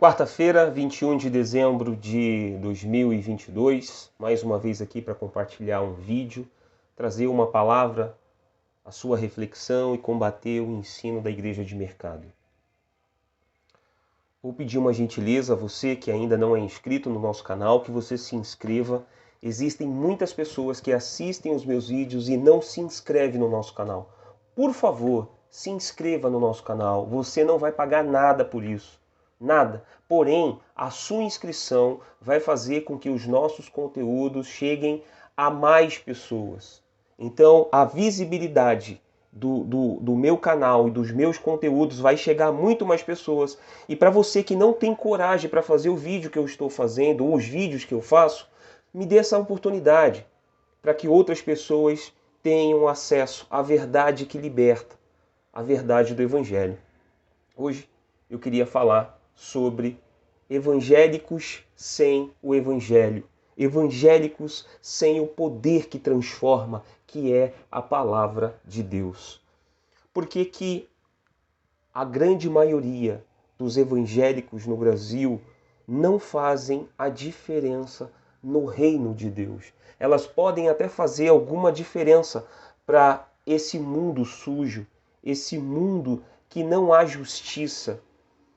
Quarta-feira, 21 de dezembro de 2022, mais uma vez aqui para compartilhar um vídeo, trazer uma palavra, a sua reflexão e combater o ensino da igreja de mercado. Vou pedir uma gentileza a você que ainda não é inscrito no nosso canal, que você se inscreva. Existem muitas pessoas que assistem os meus vídeos e não se inscrevem no nosso canal. Por favor, se inscreva no nosso canal, você não vai pagar nada por isso. Nada. Porém, a sua inscrição vai fazer com que os nossos conteúdos cheguem a mais pessoas. Então, a visibilidade do meu canal e dos meus conteúdos vai chegar a muito mais pessoas. E para você que não tem coragem para fazer o vídeo que eu estou fazendo, ou os vídeos que eu faço, me dê essa oportunidade para que outras pessoas tenham acesso à verdade que liberta, a verdade do Evangelho. Hoje eu queria falar sobre evangélicos sem o Evangelho, evangélicos sem o poder que transforma, que é a palavra de Deus. Por que que a grande maioria dos evangélicos no Brasil não fazem a diferença no reino de Deus? Elas podem até fazer alguma diferença para esse mundo sujo, esse mundo que não há justiça,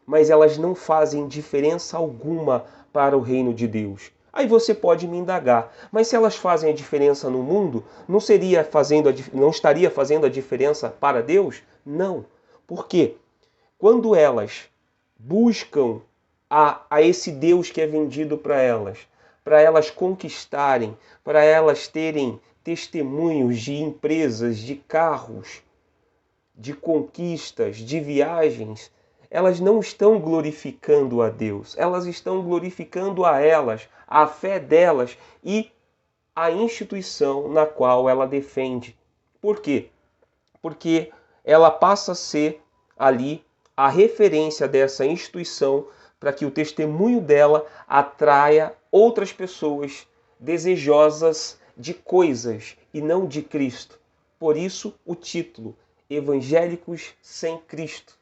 mas elas não fazem diferença alguma para o reino de Deus. Aí você pode me indagar, mas se elas fazem a diferença no mundo, não estaria fazendo a diferença para Deus? Não. Por quê? Quando elas buscam a esse Deus que é vendido para elas conquistarem, para elas terem testemunhos de empresas, de carros, de conquistas, de viagens, elas não estão glorificando a Deus, elas estão glorificando a elas, a fé delas e a instituição na qual ela defende. Por quê? Porque ela passa a ser ali a referência dessa instituição para que o testemunho dela atraia outras pessoas desejosas de coisas e não de Cristo. Por isso o título, Evangélicos sem Cristo.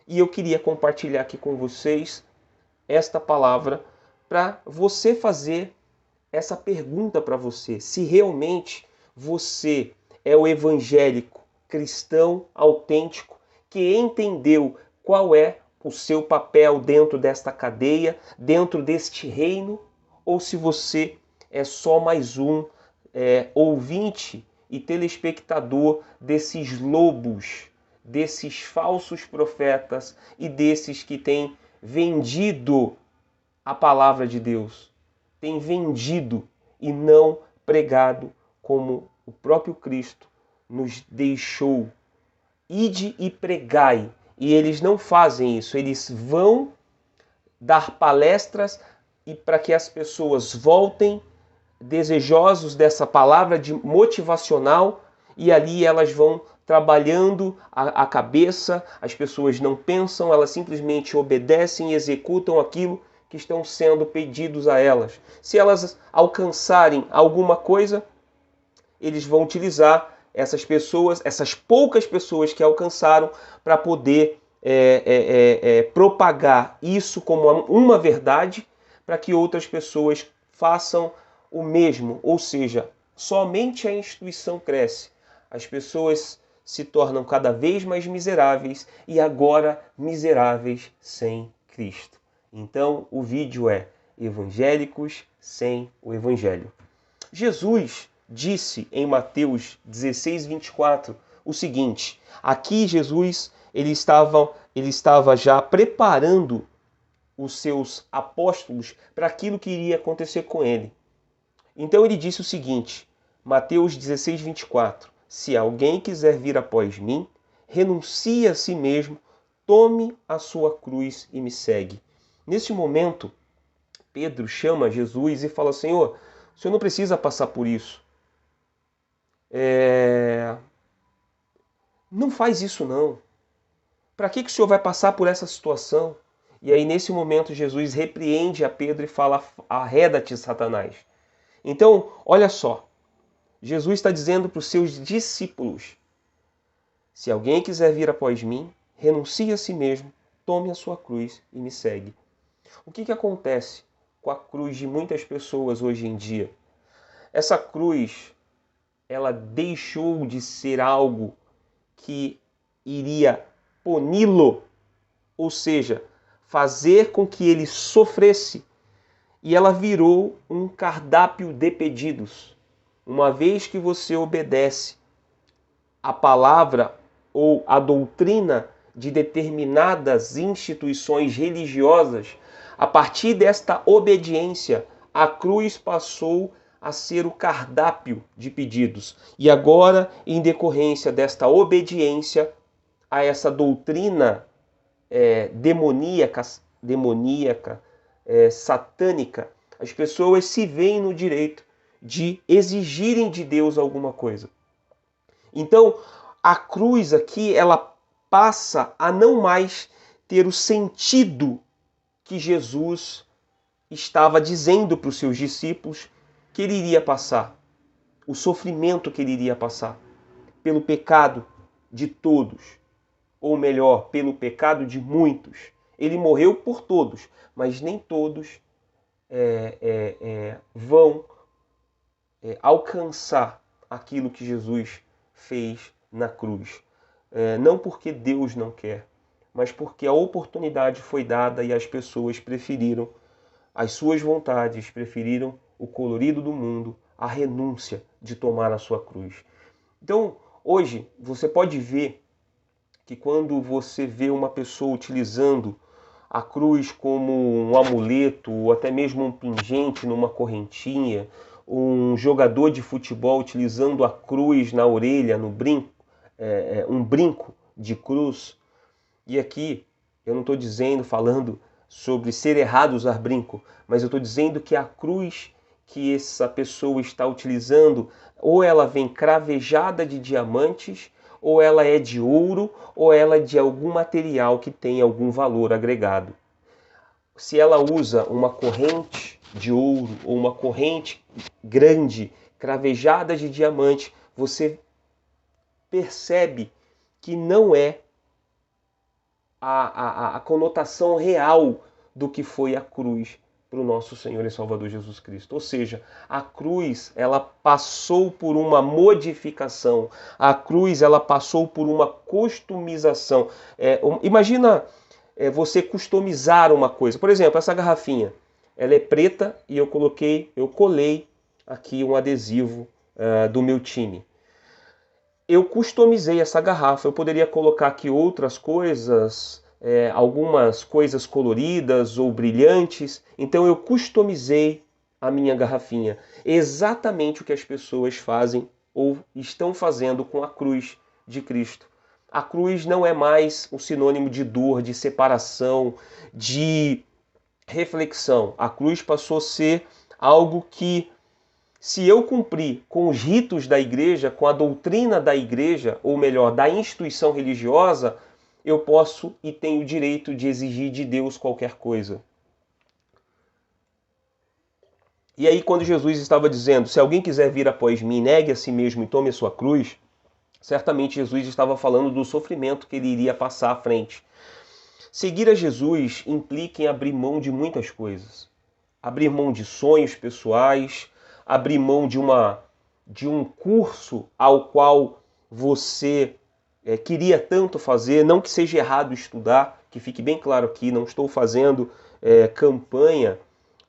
E eu queria compartilhar aqui com vocês esta palavra para você fazer essa pergunta para você. Se realmente você é o evangélico cristão autêntico que entendeu qual é o seu papel dentro desta cadeia, dentro deste reino, ou se você é só mais um ouvinte e telespectador desses lobos, desses falsos profetas e desses que têm vendido a palavra de Deus, têm vendido e não pregado como o próprio Cristo nos deixou. Ide e pregai. E eles não fazem isso, eles vão dar palestras e para que as pessoas voltem desejosos dessa palavra motivacional e ali elas vão trabalhando a cabeça, as pessoas não pensam, elas simplesmente obedecem e executam aquilo que estão sendo pedidos a elas. Se elas alcançarem alguma coisa, eles vão utilizar essas pessoas, essas poucas pessoas que alcançaram, para poder propagar isso como uma verdade, para que outras pessoas façam o mesmo. Ou seja, somente a instituição cresce. As pessoas se tornam cada vez mais miseráveis e agora miseráveis sem Cristo. Então o vídeo é Evangélicos sem o Evangelho. Jesus disse em Mateus 16, 24 o seguinte: aqui Jesus ele estava já preparando os seus apóstolos para aquilo que iria acontecer com ele. Então ele disse o seguinte, Mateus 16, 24: se alguém quiser vir após mim, renuncie a si mesmo, tome a sua cruz e me segue. Neste momento, Pedro chama Jesus e fala: Senhor, o Senhor não precisa passar por isso. Não faz isso não. Para que o Senhor vai passar por essa situação? E aí nesse momento Jesus repreende a Pedro e fala: arreda-te, Satanás. Então, olha só, Jesus está dizendo para os seus discípulos: se alguém quiser vir após mim, renuncie a si mesmo, tome a sua cruz e me segue. O que acontece com a cruz de muitas pessoas hoje em dia? Essa cruz, ela deixou de ser algo que iria puni-lo, ou seja, fazer com que ele sofresse, e ela virou um cardápio de pedidos. Uma vez que você obedece a palavra ou a doutrina de determinadas instituições religiosas, a partir desta obediência, a cruz passou a ser o cardápio de pedidos. E agora, em decorrência desta obediência a essa doutrina demoníaca, satânica, as pessoas se veem no direito de exigirem de Deus alguma coisa. Então, a cruz aqui, ela passa a não mais ter o sentido que Jesus estava dizendo para os seus discípulos que ele iria passar, o sofrimento que ele iria passar pelo pecado de todos, ou melhor, pelo pecado de muitos. Ele morreu por todos, mas nem todos vão alcançar aquilo que Jesus fez na cruz. Não porque Deus não quer, mas porque a oportunidade foi dada e as pessoas preferiram as suas vontades, preferiram o colorido do mundo, a renúncia de tomar a sua cruz. Então, hoje, você pode ver que quando você vê uma pessoa utilizando a cruz como um amuleto, ou até mesmo um pingente numa correntinha, um jogador de futebol utilizando a cruz na orelha, no brinco, um brinco de cruz. E aqui eu não estou falando sobre ser errado usar brinco, mas eu estou dizendo que a cruz que essa pessoa está utilizando, ou ela vem cravejada de diamantes, ou ela é de ouro, ou ela é de algum material que tem algum valor agregado. Se ela usa uma corrente de ouro ou uma corrente grande, cravejada de diamante, você percebe que não é a conotação real do que foi a cruz para o nosso Senhor e Salvador Jesus Cristo. Ou seja, a cruz, ela passou por uma modificação. A cruz, ela passou por uma customização. Imagina você customizar uma coisa. Por exemplo, essa garrafinha, ela é preta e eu colei aqui um adesivo do meu time. Eu customizei essa garrafa. Eu poderia colocar aqui outras coisas, algumas coisas coloridas ou brilhantes. Então eu customizei a minha garrafinha. Exatamente o que as pessoas fazem ou estão fazendo com a cruz de Cristo. A cruz não é mais um sinônimo de dor, de separação, de reflexão. A cruz passou a ser algo que, se eu cumprir com os ritos da igreja, com a doutrina da igreja, ou melhor, da instituição religiosa, eu posso e tenho o direito de exigir de Deus qualquer coisa. E aí, quando Jesus estava dizendo, se alguém quiser vir após mim, negue a si mesmo e tome a sua cruz, certamente Jesus estava falando do sofrimento que ele iria passar à frente. Seguir a Jesus implica em abrir mão de muitas coisas. Abrir mão de sonhos pessoais, abrir mão de um curso ao qual você queria tanto fazer. Não que seja errado estudar, que fique bem claro aqui, não estou fazendo campanha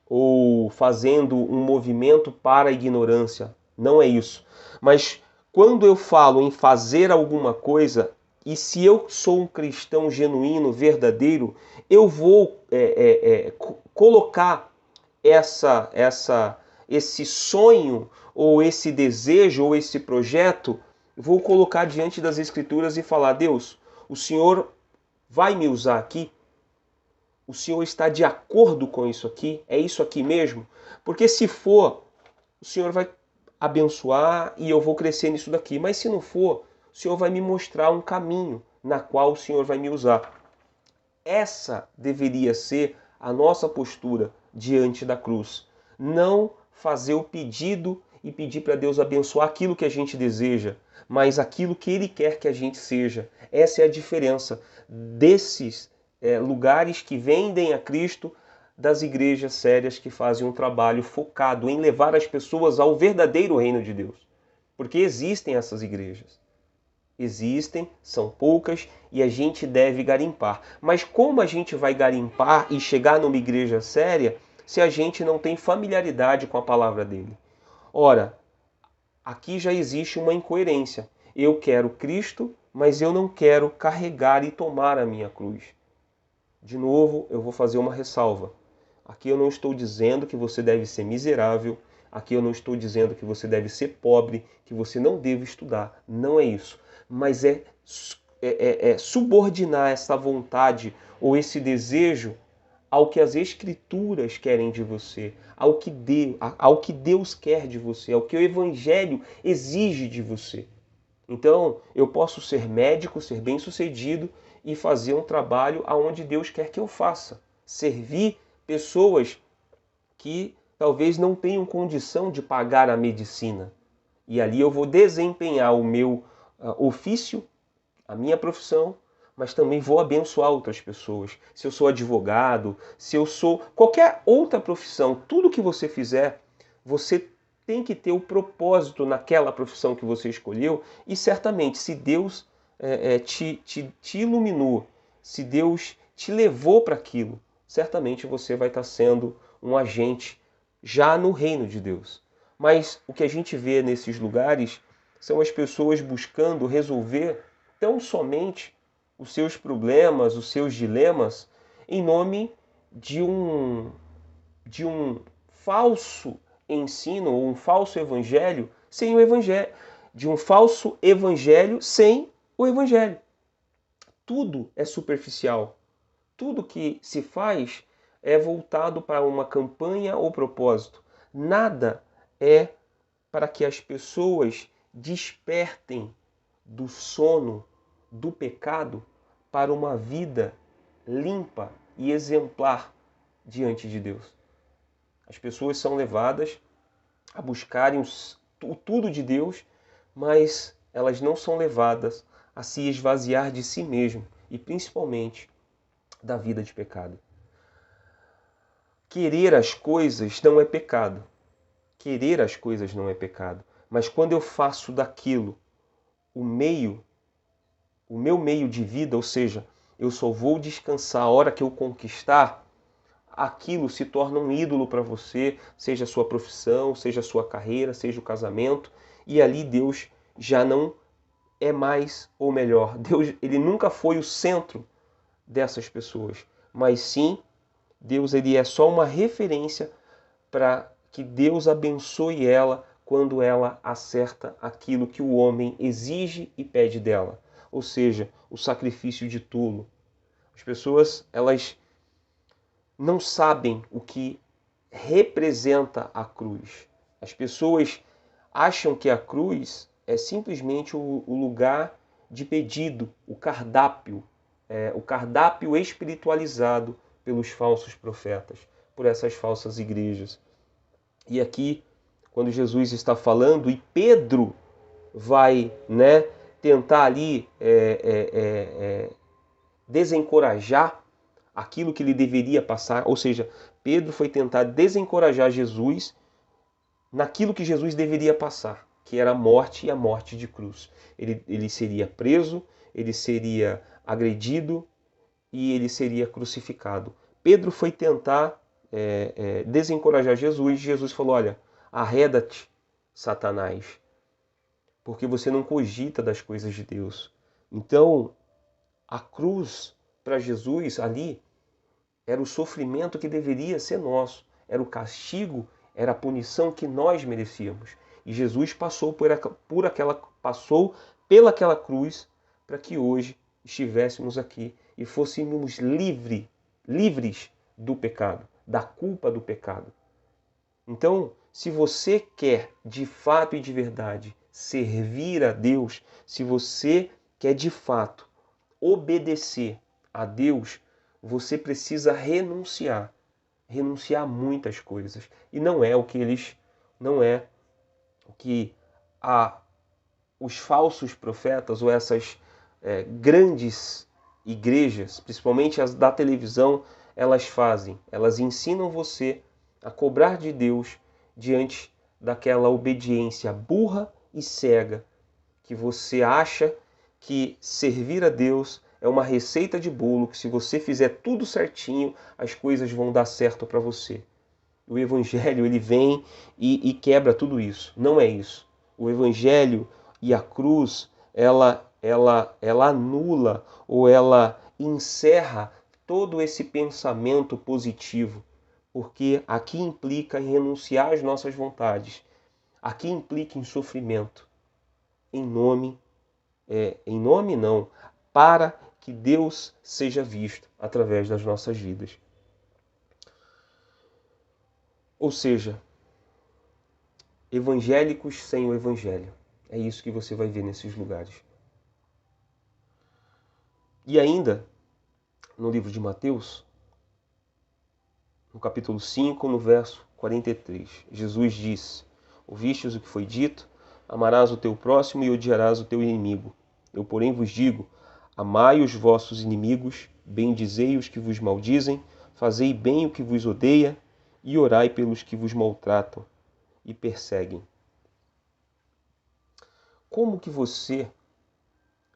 ou fazendo um movimento para a ignorância. Não é isso. Mas quando eu falo em fazer alguma coisa, e se eu sou um cristão genuíno, verdadeiro, eu vou colocar esse sonho, ou esse desejo, ou esse projeto, vou colocar diante das Escrituras e falar: Deus, o Senhor vai me usar aqui? O Senhor está de acordo com isso aqui? É isso aqui mesmo? Porque se for, o Senhor vai abençoar e eu vou crescer nisso daqui. Mas se não for, o Senhor vai me mostrar um caminho na qual o Senhor vai me usar. Essa deveria ser a nossa postura diante da cruz. Não fazer o pedido e pedir para Deus abençoar aquilo que a gente deseja, mas aquilo que Ele quer que a gente seja. Essa é a diferença desses lugares que vendem a Cristo das igrejas sérias que fazem um trabalho focado em levar as pessoas ao verdadeiro reino de Deus. Porque existem essas igrejas. Existem, são poucas e a gente deve garimpar. Mas como a gente vai garimpar e chegar numa igreja séria se a gente não tem familiaridade com a palavra dele? Ora, aqui já existe uma incoerência. Eu quero Cristo, mas eu não quero carregar e tomar a minha cruz. De novo, eu vou fazer uma ressalva. Aqui eu não estou dizendo que você deve ser miserável, aqui eu não estou dizendo que você deve ser pobre, que você não deve estudar. Não é isso. Mas é subordinar essa vontade ou esse desejo ao que as Escrituras querem de você, ao que Deus quer de você, ao que o Evangelho exige de você. Então, eu posso ser médico, ser bem-sucedido e fazer um trabalho aonde Deus quer que eu faça. Servir pessoas que talvez não tenham condição de pagar a medicina. E ali eu vou desempenhar o meu ofício, a minha profissão, mas também vou abençoar outras pessoas. Se eu sou advogado, se eu sou qualquer outra profissão, tudo que você fizer, você tem que ter o propósito naquela profissão que você escolheu e certamente, se Deus te iluminou, se Deus te levou para aquilo, certamente você vai estar sendo um agente já no reino de Deus. Mas o que a gente vê nesses lugares são as pessoas buscando resolver tão somente os seus problemas, os seus dilemas, em nome de um falso ensino ou um falso evangelho sem o evangelho, de um falso evangelho sem o evangelho. Tudo é superficial. Tudo que se faz é voltado para uma campanha ou propósito. Nada é para que as pessoas despertem do sono do pecado para uma vida limpa e exemplar diante de Deus. As pessoas são levadas a buscarem o tudo de Deus, mas elas não são levadas a se esvaziar de si mesmo e principalmente da vida de pecado. Querer as coisas não é pecado. Querer as coisas não é pecado. Mas quando eu faço daquilo o meu meio de vida, ou seja, eu só vou descansar a hora que eu conquistar, aquilo se torna um ídolo para você, seja a sua profissão, seja a sua carreira, seja o casamento, e ali Deus já não é mais, ou melhor, Deus, ele nunca foi o centro dessas pessoas, mas sim, Deus ele é só uma referência para que Deus abençoe ela quando ela acerta aquilo que o homem exige e pede dela, ou seja, o sacrifício de tolo. As pessoas, elas não sabem o que representa a cruz. As pessoas acham que a cruz é simplesmente o lugar de pedido, o cardápio espiritualizado pelos falsos profetas, por essas falsas igrejas. E aqui, quando Jesus está falando e Pedro vai tentar ali desencorajar aquilo que ele deveria passar, ou seja, Pedro foi tentar desencorajar Jesus naquilo que Jesus deveria passar, que era a morte e a morte de cruz. Ele seria preso, ele seria agredido e ele seria crucificado. Pedro foi tentar desencorajar Jesus. Jesus falou, olha, arreda-te, Satanás, porque você não cogita das coisas de Deus. Então, a cruz para Jesus ali era o sofrimento que deveria ser nosso, era o castigo, era a punição que nós merecíamos. E Jesus passou pelaquela cruz para que hoje estivéssemos aqui e fôssemos livres do pecado, da culpa do pecado. Então, se você quer de fato e de verdade servir a Deus, se você quer de fato obedecer a Deus, você precisa renunciar a muitas coisas. E não é o que os falsos profetas ou essas grandes igrejas, principalmente as da televisão, elas fazem? Elas ensinam você a cobrar de Deus diante daquela obediência burra e cega, que você acha que servir a Deus é uma receita de bolo, que se você fizer tudo certinho, as coisas vão dar certo para você. O Evangelho, ele vem e quebra tudo isso. Não é isso. O Evangelho e a cruz, ela anula ou ela encerra todo esse pensamento positivo, porque aqui implica em renunciar às nossas vontades, aqui implica em sofrimento, em nome não, para que Deus seja visto através das nossas vidas. Ou seja, evangélicos sem o Evangelho. É isso que você vai ver nesses lugares. E ainda, no livro de Mateus, no capítulo 5, no verso 43, Jesus disse: Ouvistes o que foi dito? Amarás o teu próximo e odiarás o teu inimigo. Eu, porém, vos digo: amai os vossos inimigos, bendizei os que vos maldizem, fazei bem o que vos odeia e orai pelos que vos maltratam e perseguem. Como que você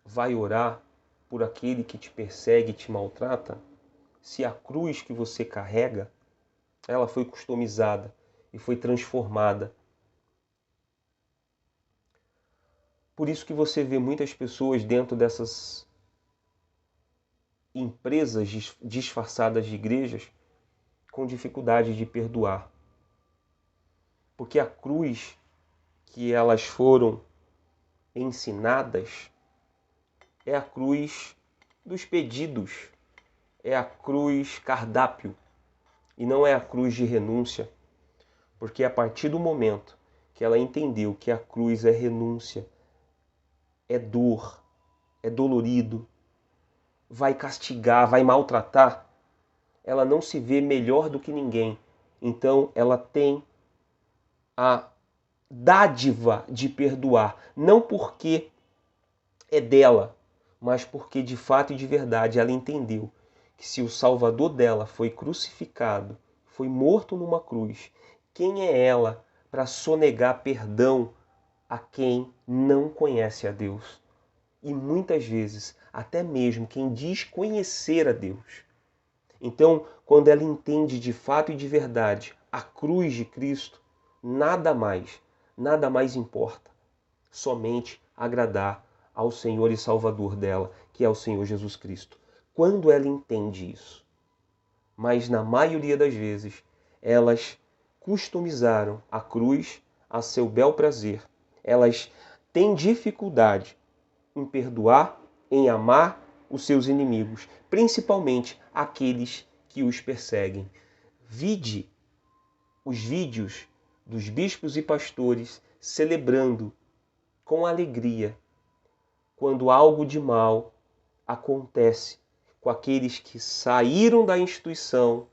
vai orar por aquele que te persegue e te maltrata, se a cruz que você carrega, ela foi customizada e foi transformada? Por isso que você vê muitas pessoas dentro dessas empresas disfarçadas de igrejas com dificuldade de perdoar. Porque a cruz que elas foram ensinadas é a cruz dos pedidos, é a cruz cardápio, e não é a cruz de renúncia, porque a partir do momento que ela entendeu que a cruz é renúncia, é dor, é dolorido, vai castigar, vai maltratar, ela não se vê melhor do que ninguém. Então ela tem a dádiva de perdoar, não porque é dela, mas porque de fato e de verdade ela entendeu que se o Salvador dela foi crucificado, foi morto numa cruz, quem é ela para sonegar perdão a quem não conhece a Deus? E muitas vezes, até mesmo quem diz conhecer a Deus. Então, quando ela entende de fato e de verdade a cruz de Cristo, nada mais importa, somente agradar ao Senhor e Salvador dela, que é o Senhor Jesus Cristo. Quando ela entende isso. Mas na maioria das vezes, elas customizaram a cruz a seu bel prazer. Elas têm dificuldade em perdoar, em amar os seus inimigos, principalmente aqueles que os perseguem. Vide os vídeos dos bispos e pastores celebrando com alegria quando algo de mal acontece com aqueles que saíram da instituição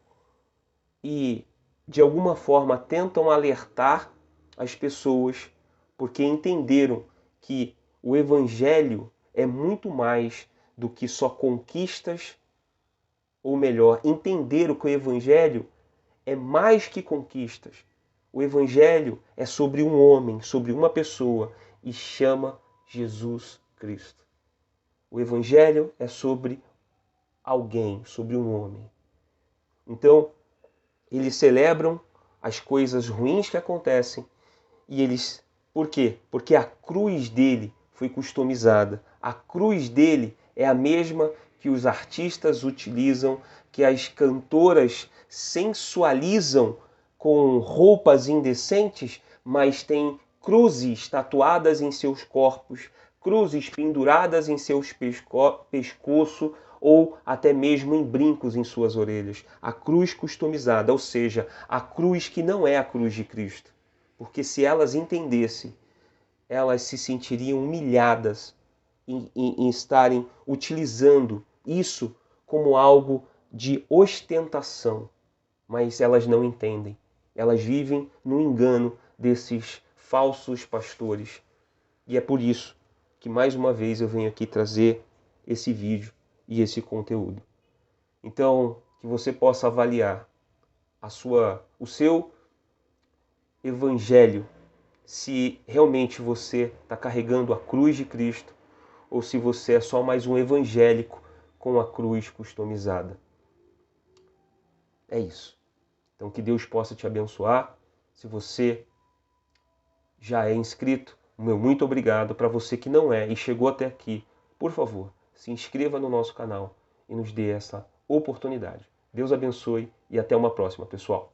e, de alguma forma, tentam alertar as pessoas, porque entenderam que o Evangelho é muito mais do que só conquistas, ou melhor, entenderam que o Evangelho é mais que conquistas. O Evangelho é sobre um homem, sobre uma pessoa, e chama Jesus Cristo. O Evangelho é sobre alguém, sobre um homem. Então, eles celebram as coisas ruins que acontecem e eles... Por quê? Porque a cruz dele foi customizada. A cruz dele é a mesma que os artistas utilizam, que as cantoras sensualizam com roupas indecentes, mas têm cruzes tatuadas em seus corpos, cruzes penduradas em seus pescoço ou até mesmo em brincos em suas orelhas. A cruz customizada, ou seja, a cruz que não é a cruz de Cristo. Porque se elas entendessem, elas se sentiriam humilhadas em estarem utilizando isso como algo de ostentação. Mas elas não entendem. Elas vivem no engano desses falsos pastores. E é por isso que mais uma vez eu venho aqui trazer esse vídeo e esse conteúdo. Então, que que você possa avaliar o seu evangelho, se realmente você está carregando a cruz de Cristo ou se você é só mais um evangélico com a cruz customizada. É isso. Então que Deus possa te abençoar. Se você já é inscrito, o meu muito obrigado. Para você que não é e chegou até aqui, por favor, se inscreva no nosso canal e nos dê essa oportunidade. Deus abençoe e até uma próxima, pessoal.